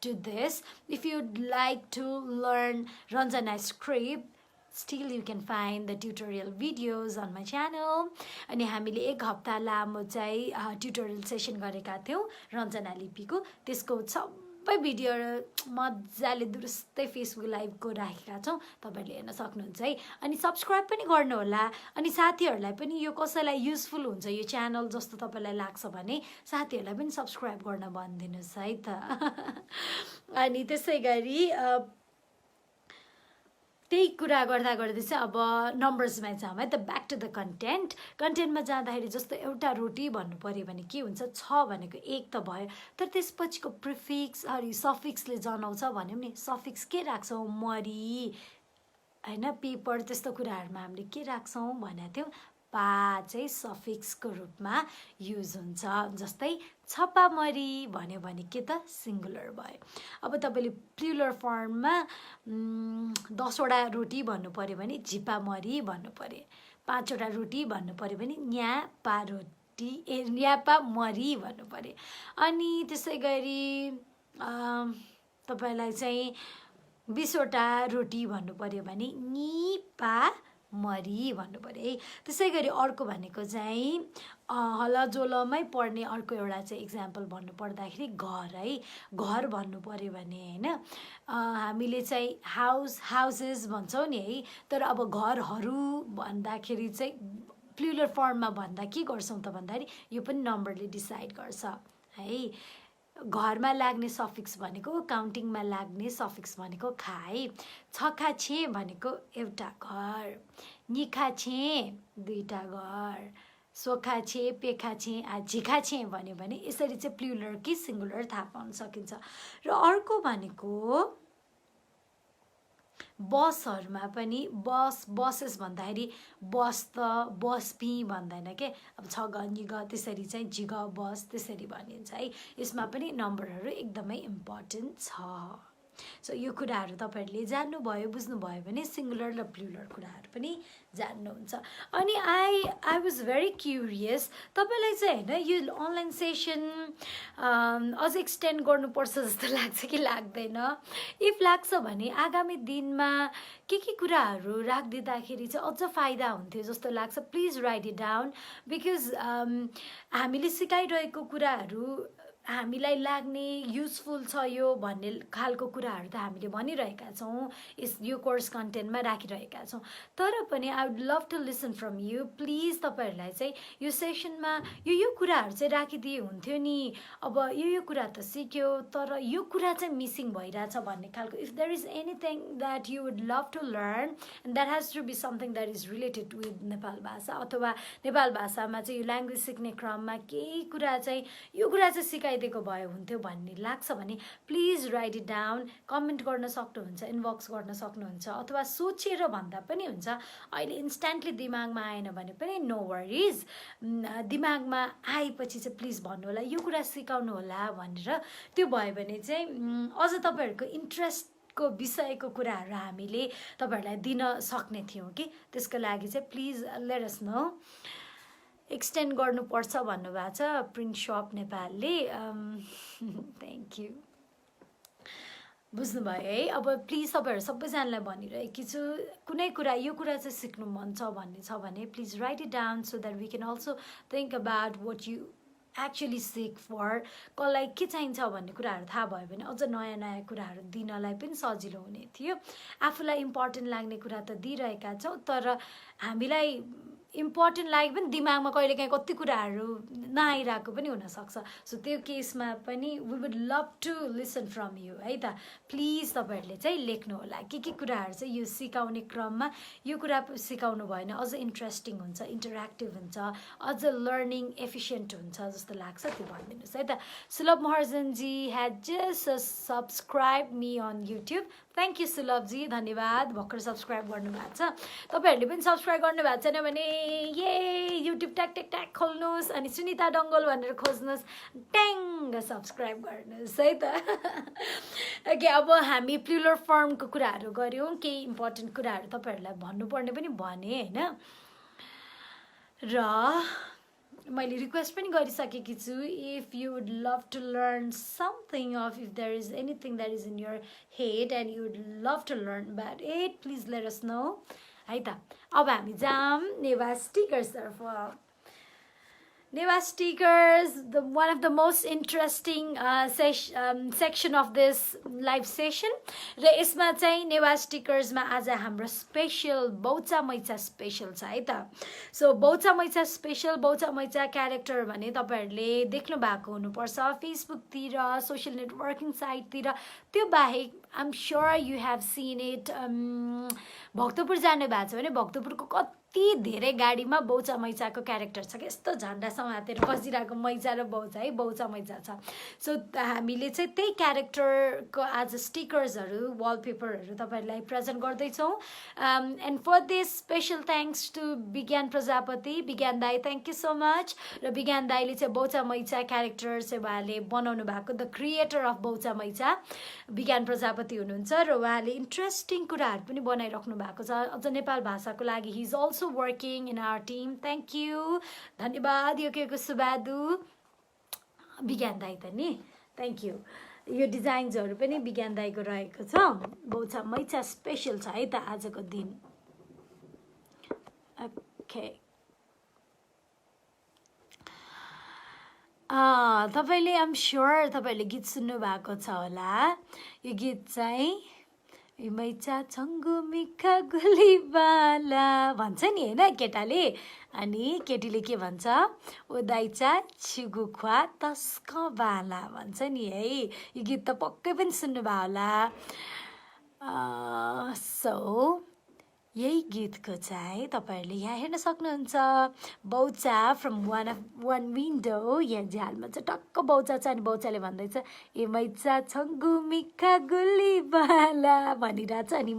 A: to this, if you'd like to learn Ranjana script, still you can find the tutorial videos on my channel. अनि हामीले एक हप्ता लामो चाहिँ ट्युटोरियल सेसन गरेका थियौं रञ्जना लिपिको, त्यसको सबै भिडियो मजाले दुरुस्तै फेसबुक लाइभको राखेका छौं, तपाईहरुले हेर्न सक्नुहुन्छ है। अनि सब्स्क्राइब पनि गर्नु होला अनि साथीहरुलाई पनि यो कसैलाई युजफुल हुन्छ यो च्यानल जस्तो तपाईलाई लाग्छ भने साथीहरुलाई पनि सब्स्क्राइब गर्न भनिदिनुस् है त। अनि त्यसैगरी त्यही कुरा गर्दा गर्दै चाहिँ अब नम्बर्समा जाउँ है त ब्याक टु द कन्टेन्टमा जाँदाखेरि जस्तो एउटा रोटी भन्नु पऱ्यो भने के हुन्छ 6 भनेको 1 त भयो तर त्यसपछिको प्रिफिक्स सफिक्सले जनाउँछ भन्यौँ नि सफिक्स के राख्छौँ मरी होइन पेपर त्यस्तो कुराहरूमा हामीले के राख्छौँ भनेको थियौँ पा चाहिँ सफिक्सको रूपमा युज हुन्छ जस्तै छपामरी भन्यो भने के त सिङ्गुलर भयो अब तपाईँले प्लुरल फर्ममा 10वटा रोटी भन्नु पऱ्यो भने झिपामरी भन्नु पऱ्यो 5वटा रोटी भन्नु पऱ्यो भने न्यापा रोटी न्यापा मरी भन्नु पऱ्यो अनि त्यसै गरी तपाईँलाई चाहिँ 20वटा रोटी भन्नु पऱ्यो भने निपा मरी भन्नु पऱ्यो है त्यसै गरी अर्को भनेको चाहिँ हलजोलमै पढ्ने अर्को एउटा चाहिँ इक्जाम्पल भन्नु पर्दाखेरि घर है घर भन्नु पऱ्यो भने होइन हामीले चाहिँ हाउसेस भन्छौँ नि है तर अब घरहरू भन्दाखेरि चाहिँ प्लुरल फर्ममा भन्दा के गर्छौँ त भन्दाखेरि यो पनि नम्बरले डिसाइड गर्छ है घरमा लाग्ने सफिक्स भनेको काउन्टिङमा लाग्ने सफिक्स भनेको खा है छखा छे भनेको एउटा घर निखा छे 2टा घर सोखा छे पेखा छे झिखा छे भन्यो भने यसरी चाहिँ प्लुरल कि सिङ्गुलर थाहा पाउन सकिन्छ र अर्को भनेको बसहरूमा पनि बसेस भन्दाखेरि बस त बस पी भन्दैन के अब छ ग नि ग त्यसरी चाहिँ झिग बस त्यसरी भनिन्छ है यसमा पनि नम्बरहरू एकदमै इम्पोर्टेन्ट छ सो यो कुराहरू तपाईँहरूले जान्नुभयो बुझ्नुभयो भने सिङ्गुलर र प्लुरल कुराहरू पनि जान्नुहुन्छ अनि आई वाज भेरी क्युरियस तपाईँलाई चाहिँ होइन यो अनलाइन सेसन अझ एक्सटेन्ड गर्नुपर्छ जस्तो लाग्छ कि लाग्दैन इफ लाग्छ भने आगामी दिनमा के कुराहरू राखिदिँदाखेरि चाहिँ अझ फाइदा हुन्थ्यो जस्तो लाग्छ please write it down because हामीले सिकाइरहेको कुराहरू हामीलाई लाग्ने युजफुल छ यो भन्ने खालको कुराहरू त हामीले भनिरहेका छौँ यो कोर्स कन्टेन्टमा राखिरहेका छौँ तर पनि I would love to listen from you please तपाईँहरूलाई चाहिँ यो सेसनमा यो कुराहरू चाहिँ राखिदिए हुन्थ्यो नि अब यो कुरा त सिक्यो तर यो कुरा चाहिँ मिसिङ भइरहेछ भन्ने खालको if there is anything that you would love to learn and that has to be something that is related with Nepal Bhasa अथवा नेपाल भाषामा चाहिँ यो ल्याङ्ग्वेज सिक्ने क्रममा केही कुरा चाहिँ यो कुरा चाहिँ सिकाइदिएको भए हुन्थ्यो भन्ने लाग्छ भने please write it down comment गर्न सक्नुहुन्छ इनबक्स गर्न सक्नुहुन्छ अथवा सोचेर भन्दा पनि हुन्छ अहिले इन्स्ट्यान्टली दिमागमा आएन भने पनि नो वरिज दिमागमा आएपछि चाहिँ प्लिज भन्नु होला यो कुरा सिकाउनु होला भनेर त्यो भयो भने चाहिँ अझ तपाईँहरूको इन्ट्रेस्टको विषयको कुराहरू हामीले तपाईँहरूलाई दिन सक्ने थियौँ कि त्यसको लागि चाहिँ please let us no extend गर्नुपर्छ भन्नुभएको छ प्रिन्ट सप नेपालले थ्याङ्क यू बुझ्नुभयो है अब प्लिज तपाईँहरू सबैजनालाई भनिरहेकी छु कुनै कुरा यो कुरा चाहिँ सिक्नु मन छ भन्ने छ भने please write it down so that we can also think about what you actually seek for कसलाई के चाहिन्छ भन्ने कुराहरू थाहा भयो भने अझ नयाँ नयाँ कुराहरू दिनलाई पनि सजिलो हुने थियो आफूलाई इम्पोर्टेन्ट लाग्ने कुरा त दिइरहेका छौँ तर हामीलाई इम्पोर्टेन्ट लाग्यो पनि दिमागमा कहिलेकाहीँ कति कुराहरू नआइरहेको पनि हुनसक्छ सो त्यो केसमा पनि we would love to listen from you है त प्लिज तपाईँहरूले चाहिँ लेख्नु होला के कुराहरू चाहिँ यो सिकाउने क्रममा यो कुरा सिकाउनु भयो भने अझ इन्ट्रेस्टिङ हुन्छ इन्टरेक्टिभ हुन्छ अझ लर्निङ एफिसियन्ट हुन्छ जस्तो लाग्छ त्यो भनिदिनुहोस् है त सुलभ महर्जनजी had just subscribe me on YouTube thank you सुलभजी धन्यवाद भर्खर सब्सक्राइब गर्नुभएको छ तपाईँहरूले पनि सब्सक्राइब गर्नुभएको छैन भने युट्युब ट्याक खोल्नुहोस् अनि सुनिता डङ्गोल भनेर खोज्नुहोस् ट्याङ सब्सक्राइब गर्नुहोस् है त ओके अब हामी प्लुरल फर्मको कुराहरू गऱ्यौँ केही इम्पोर्टेन्ट कुराहरू तपाईँहरूलाई भन्नुपर्ने पनि भने होइन र मैले रिक्वेस्ट पनि गरिसकेकी छु if you would love to learn something of if there is anything that is in your head and you would love to learn about it please let us know है त अब हामी जाम Newa स्टिकर्सतर्फ Neva stickers, one of the most interesting section of this live session. र यसमा चाहिँ नेवा स्टिकर्समा आज हाम्रो special बौचा मैचा special छ है त. सो बौचा मैचा स्पेशल बौचा मैचा क्यारेक्टर भने तपाईँहरूले देख्नु भएको हुनुपर्छ फेसबुकतिर सोसियल नेटवर्किङ साइटतिर. त्यो बाहेक I am sure you have seen it. Bhaktapur जानु भएको छ भने भक्तपुरको कति धेरै गाडीमा बौचा मैचाको क्यारेक्टर छ कि यस्तो झन्डा समातेर बसिरहेको मैचा र बौचा है बौचा मैचा छ. सो हामीले चाहिँ त्यही क्यारेक्टरको आज स्टिकर्सहरू वालपेपरहरू तपाईँहरूलाई प्रेजेन्ट गर्दैछौँ. And for this special thanks to Bigyan Prajapati. विज्ञान दाई थ्याङ्क यू सो मच. र विज्ञान दाईले चाहिँ बौचा मैचा क्यारेक्टर चाहिँ उहाँले बनाउनु भएको द क्रिएटर अफ बौचा मैचा विज्ञान प्रजापति हुनुहुन्छ. र उहाँले इन्ट्रेस्टिङ कुराहरू पनि बनाइराख्नु भएको छ अझ नेपाल भाषाको लागि. He is also working in our team. Thank you. धन्यवाद योकेको सुबादु विज्ञान दाई त नि. Thank you. यो डिजाइन्सहरू पनि विज्ञान दाईको रहेको छ. बौचा मैचा स्पेसल छ है त आजको दिन. ओके. तपाईँले आइम स्योर तपाईँहरूले गीत सुन्नु भएको छ होला. यो गीत चाहिँ मैचा छङ्गु मिखा गुलीबाला भन्छ नि होइन केटाले. अनि केटीले के भन्छ ओदाइचा छिगु खुवा तस्क बाला भन्छ नि है. यो गीत त पक्कै पनि सुन्नुभयो होला. सो यही गीतको चाहिँ तपाईँहरूले यहाँ हेर्न सक्नुहुन्छ. बौचा फ्रम वान विन्डो. यहाँ झ्यालमा चाहिँ टक्क बौचा छ अनि बौचाले भन्दैछ ए मैचा छङ्गु मिखा गुली बाला भनिरहेछ. अनि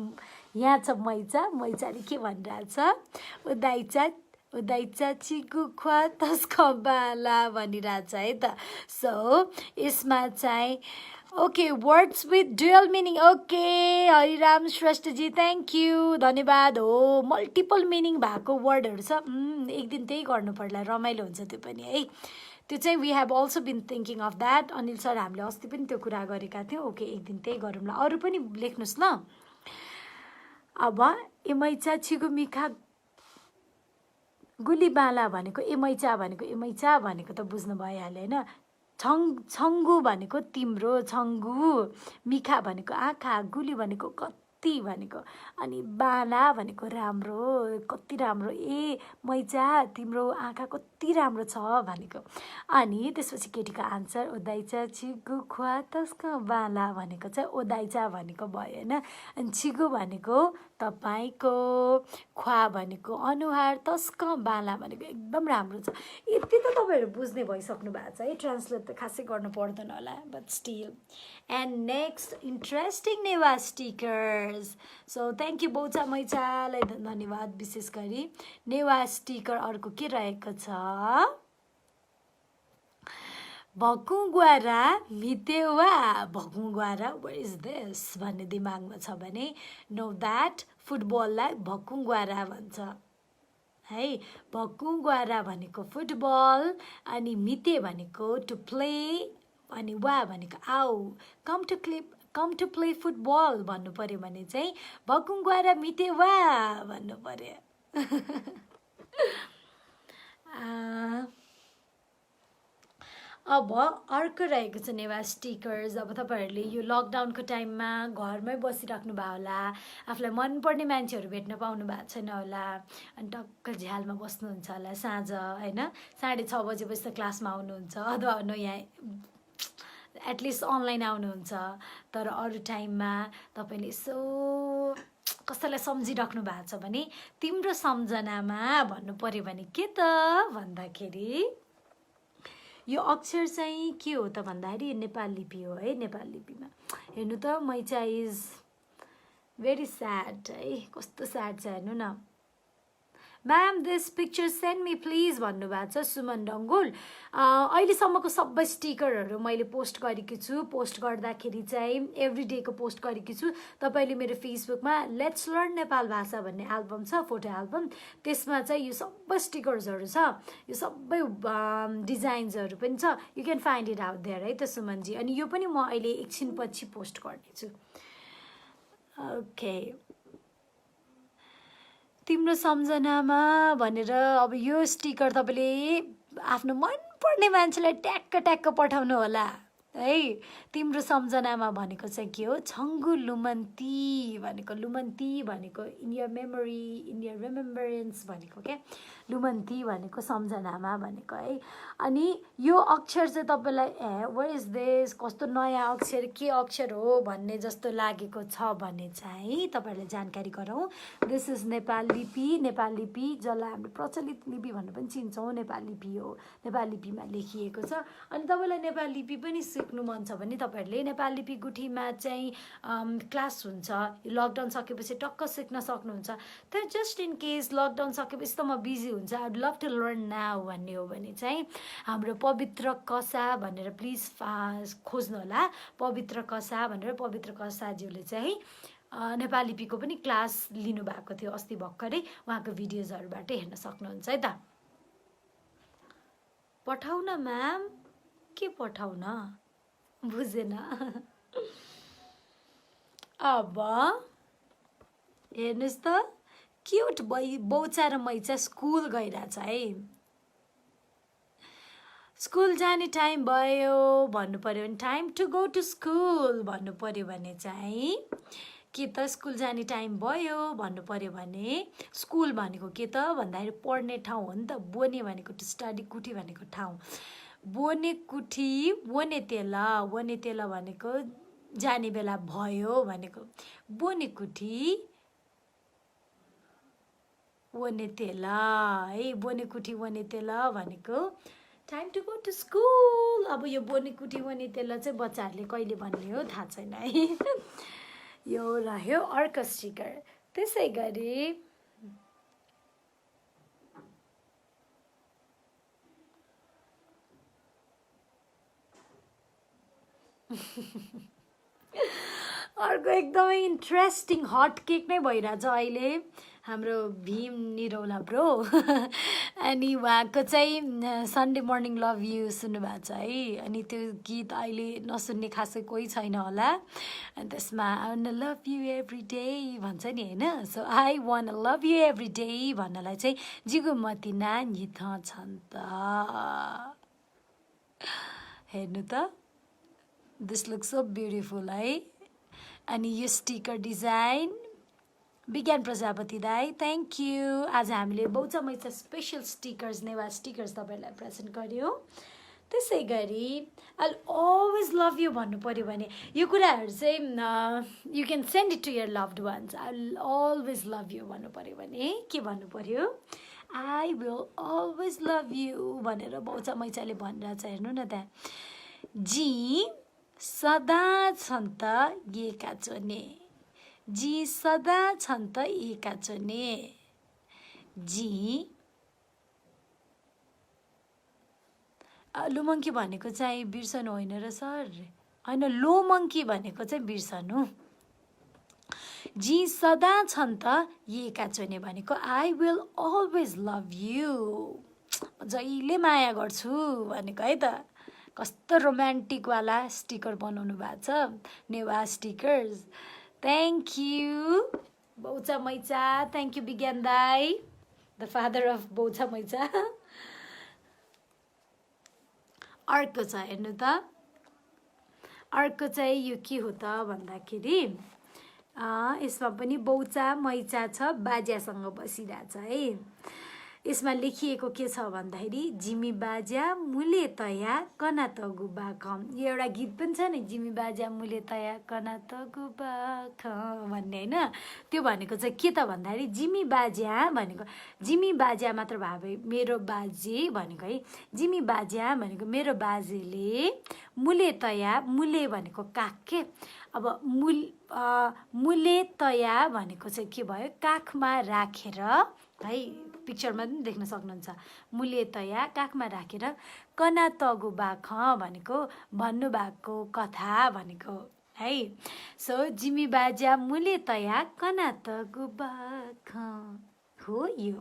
A: यहाँ छ मैचा. मैचाले के भनिरहेछ उदाइचा चिगु खुवा तस्क बाला भनिरहेछ है त. सो यसमा चाहिँ okay words with dual meaning. Okay Hariram श्रेष्ठजी थ्याङ्क यू धन्यवाद. हो मल्टिपल मिनिङ भएको वर्डहरू छ. एक दिन त्यही गर्नु पर्ला रमाइलो हुन्छ त्यो पनि है. त्यो चाहिँ we have also been thinking of that. Anil sir हामीले अस्ति पनि त्यो कुरा गरेका थियौँ. ओके एक दिन त्यही गरौँला. अरू पनि लेख्नुहोस् ल. अब एमैचा छिगु मिखा गुलीबाला भनेको एमैचा भनेको त बुझ्नु भइहाल्यो होइन. छङ्गु भनेको तिम्रो छङ्गु, मिखा भनेको आँखा, गुली भनेको कति भनेको, अनि बाला भनेको राम्रो कति राम्रो. ए मैचा तिम्रो आँखा कति राम्रो छ भनेको. अनि त्यसपछि केटीको आन्सर ओदाइचा छिगु खुवा तस्क बाला भनेको चाहिँ ओदाइचा भनेको भयो होइन. अनि छिगु भनेको तपाईँको, ख्वा भनेको अनुहार, तस्क बाला भनेको एकदम राम्रो छ. यति त तपाईँहरू बुझ्ने भइसक्नु भएको छ है. ट्रान्सलेट त खासै गर्नु पर्दैन होला but still. And next interesting Newa stickers. So thank you Baucha मैचालाई धन्यवाद. विशेष गरी नेवा स्टिकर अर्को के रहेको छ भकुङ्ग्वारा मितेवा. भकुङ्ग्वारा वाट इज दिस भन्ने दिमागमा छ भने नो द्याट फुटबललाई भकुङ्ग्वारा भन्छ है. भकुङ्ग्वारा भनेको फुटबल, अनि मिते भनेको टु प्ले, अनि वा भनेको आऊ कम टु प्ले फुटबल भन्नु पर्यो भने चाहिँ भकुङ्ग्वारा मिते वा भन्नु पर्यो. अब अर्को रहेको छ नेवा स्टिकर्स. अब तपाईँहरूले यो लकडाउनको टाइममा घरमै बसिराख्नु भयो होला, आफूलाई मनपर्ने मान्छेहरू भेट्न पाउनु भएको छैन होला, अनि टक्क झ्यालमा बस्नुहुन्छ होला साँझ होइन. 6:30 बजेपछि त क्लासमा आउनुहुन्छ अथवा यहाँ एटलिस्ट अनलाइन आउनुहुन्छ. तर अरू टाइममा तपाईँले यसो कसैलाई सम्झिराख्नु भएको छ भने तिम्रो सम्झनामा भन्नु पर्यो भने के त भन्दाखेरि यो अक्षर चाहिँ के हो त भन्दाखेरि यो नेपाल लिपि हो है. नेपाल लिपिमा हेर्नु त मैचा इज भेरी स्याड है. कस्तो स्याड छ हेर्नु न. Ma'am this picture send me please भन्नुभएको छ सुमन डङ्गोल. अहिलेसम्मको सबै स्टिकरहरू मैले पोस्ट गरेकी छु. पोस्ट गर्दाखेरि चाहिँ एभ्री डेको पोस्ट गरेकी छु. तपाईँले मेरो फेसबुकमा लेट्स लर्न नेपाल भाषा भन्ने एल्बम छ, फोटो एल्बम. त्यसमा चाहिँ यो सबै स्टिकर्सहरू छ, यो सबै डिजाइन्सहरू पनि छ. You can find it out there है त सुमनजी. अनि यो पनि म अहिले एकछिनपछि पोस्ट गर्नेछु. ओके तिम्रो सम्झनामा भनेर अब यो स्टिकर तपाईँले आफ्नो मनपर्ने मान्छेलाई ट्याक्क ट्याक्क पठाउनु होला है। तिम्रो सम्झनामा भनेको चाहिँ के हो, छङ्गु लुमन्ती भनेको, लुमन्ती भनेको in your memory, in your remembrance भनेको क्या, लुमन्ती भनेको सम्झनामा भनेको है। अनि यो अक्षर चाहिँ तपाईँलाई वाट इज दिस, कस्तो नयाँ अक्षर, के अक्षर हो भन्ने जस्तो लागेको छ भने चाहिँ तपाईँहरूलाई जानकारी गरौँ। दिस इज नेपाल लिपि। नेपाल लिपि जसलाई हामीले प्रचलित लिपि भनेर पनि चिन्छौँ, नेपाल लिपि हो, नेपाल लिपिमा लेखिएको छ। अनि तपाईँलाई नेपाल लिपि पनि सिक्नु मन छ भने तपाईँहरूले नेपाल लिपि गुठीमा चाहिँ क्लास हुन्छ, लकडाउन सकेपछि टक्क सिक्न सक्नुहुन्छ। तर जस्ट इन केस लकडाउन सकेपछि त म बिजी हुन्छ, I would love to learn now भन्ने हो भने चाहिँ हाम्रो पवित्र कसा भनेर प्लिज खोज्नु होला। पवित्र कसा भनेर, पवित्र कसाज्यूले चाहिँ नेपाल लिपिको पनि क्लास लिनुभएको थियो अस्ति भर्खरै, उहाँको भिडियोजहरूबाट हेर्न सक्नुहुन्छ है त। पठाउन म्याम, के पठाउन बुझेन। अब हेर्नुहोस् त, क्युट बौचा र मैचा स्कुल गइरहेछ है। स्कुल जाने टाइम भयो भन्नु पर्यो भने time to go to school भन्नु पर्यो भने चाहिँ के त, स्कुल जाने टाइम भयो भन्नु पर्यो भने स्कुल भनेको के त भन्दाखेरि पढ्ने ठाउँ हो नि त। बोने भनेको टु स्टडी, कुठी भनेको ठाउँ। बोने कुठी वने तेला, वने तेला भनेको जाने बेला भयो भनेको, बोने कुठी वने तेला है। बोने कुठी वने तेला भनेको time to go to school. अब यो बोने कुठी वने तेला चाहिँ बच्चाहरूले कहिले भन्ने हो थाहा छैन है। यो रह्यो अर्को स्टिकर। त्यसै गरी अर्को एकदमै इन्ट्रेस्टिङ हट केक नै भइरहेछ अहिले हाम्रो भीम निरौला ब्रो। अनि उहाँको चाहिँ सन्डे मर्निङ लभ यु सुन्नुभएको छ है। अनि त्यो गीत अहिले नसुन्ने खासै कोही छैन होला। अनि त्यसमा I want love you every day भन्छ नि होइन। So I want love you every day भन्नलाई चाहिँ जिगुमती नानी थ छन् त। हेर्नु त, दिस लुक्स सो ब्युटिफुल है। अनि यो स्टिकर डिजाइन विज्ञान प्रजापति दाई, थ्याङ्क यू। आज हामीले बौचा मैचा स्पेसल स्टिकर्स, नेवा स्टिकर्स तपाईँहरूलाई प्रेजेन्ट गर्यो। त्यसै गरी आई अलवेज लभ यु भन्नु पऱ्यो भने यो कुराहरू चाहिँ you can send it to your loved ones. I always love you भन्नु पऱ्यो भने के भन्नु पऱ्यो, I will always love you भनेर बौचा मैचाले भनिरहेछ। हेर्नु न त्यहाँ, जी सदा छन् त एका चोने, जी सदा छन् त एका चोने, जी लुमङ्की भनेको चाहिँ बिर्सनु होइन र सर, होइन लोमङ्की भनेको चाहिँ बिर्सनु। जी सदा छन् त एका चोने भनेको I will always love you, जहिले माया गर्छु भनेको है त। कस्तो रोमान्टिकवाला स्टिकर बनाउनु भएको छ, Newa stickers. Thank you Baucha Maicha, thank you Bigyan दाई, the father of Baucha Maicha. अर्को छ हेर्नु त, अर्को चाहिँ यो के हो त भन्दाखेरि यसमा पनि बौचा मैचा छ, बाज्यासँग बसिरहेछ है। यसमा लेखिएको के छ भन्दाखेरि जिमी बाजा मुले तया कना त गुबा खम। यो एउटा गीत पनि छ नि, जिमी बाजा मुले तया कना त गुबा खम भन्ने होइन। त्यो भनेको चाहिँ के त भन्दाखेरि जिमी बाजा भनेको, जिमी बाजा मात्र भावे मेरो बाजे भनेको है। जिमी बाजा भनेको मेरो बाजेले, मुले तया, मुले भनेको काख के। अब मुले तया भनेको चाहिँ के भयो, काखमा राखेर है, पिक्चरमा पनि देख्न सक्नुहुन्छ। मुले तया काखमा राखेर, कना तगु बाख भनेको भन्नुभएको कथा भनेको है। सो जिमी बाजा मुले तया कना तगु बाख हो यो।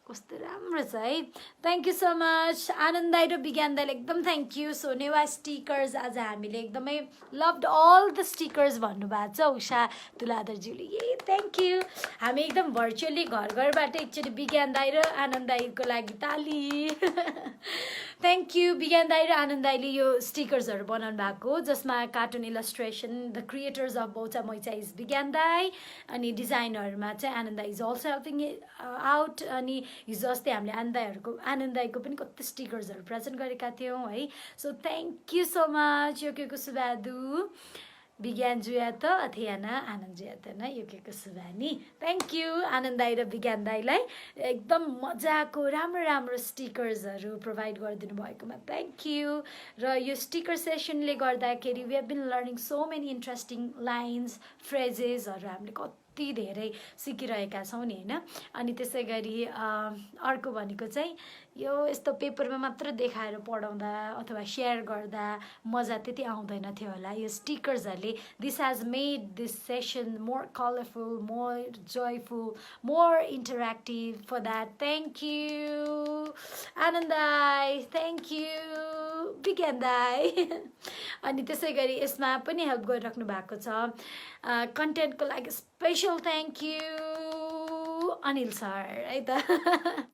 A: कस्तो राम्रो छ है thank you so much Anand दाइ र विज्ञान दाइले एकदम thank you so Newa stickers आज हामीले एकदमै लभड अल द स्टिकर्स भन्नुभएको छ उषा तुलाधरज्यूले ए थ्याङ्क यू हामी एकदम भर्चुअली घर घरबाट एकचोटि विज्ञान दाइ र आनन्द दाइको लागि ताली थ्याङ्क यू विज्ञान दाइ र आनन्द दाइले यो स्टिकर्सहरू बनाउनु भएको जसमा cartoon illustration the creators of Baucha Maicha is Bigyan दाइ अनि डिजाइनहरूमा चाहिँ आनन्द दाइ इज अल्सो हेल्पिङ आउट अनि हिजो अस्ति हामीले आनन्द दाइको पनि कति स्टिकर्सहरू प्रेजेन्ट गरेका थियौँ है so thank you so much यो के को सुबादु विज्ञान जुयात अथेयाना आनन्द जुयातन यो के को सुबानी थ्याङ्क यू आनन्द दाइ र विज्ञान दाइलाई एकदम मजाको राम्रो राम्रो स्टिकर्सहरू प्रोभाइड गरिदिनु भएकोमा थ्याङ्क यू र यो स्टिकर सेसनले गर्दाखेरि we have been learning so many interesting lines फ्रेजेसहरू हामीले कति धेरै सिकिरहेका छौँ नि होइन अनि त्यसै गरी अर्को भनेको चाहिँ यो यस्तो पेपरमा मात्र देखाएर पढाउँदा अथवा सेयर गर्दा मजा त्यति आउँदैन थियो होला यो स्टिकर्सहरूले this has made this session more colourful more joyful more interactive for that thank you Anand दाइ थ्याङ्क यू विज्ञान दाइ अनि त्यसै गरी यसमा पनि हेल्प गरिराख्नु भएको छ कन्टेन्टको लागि special thank you Anil sir है त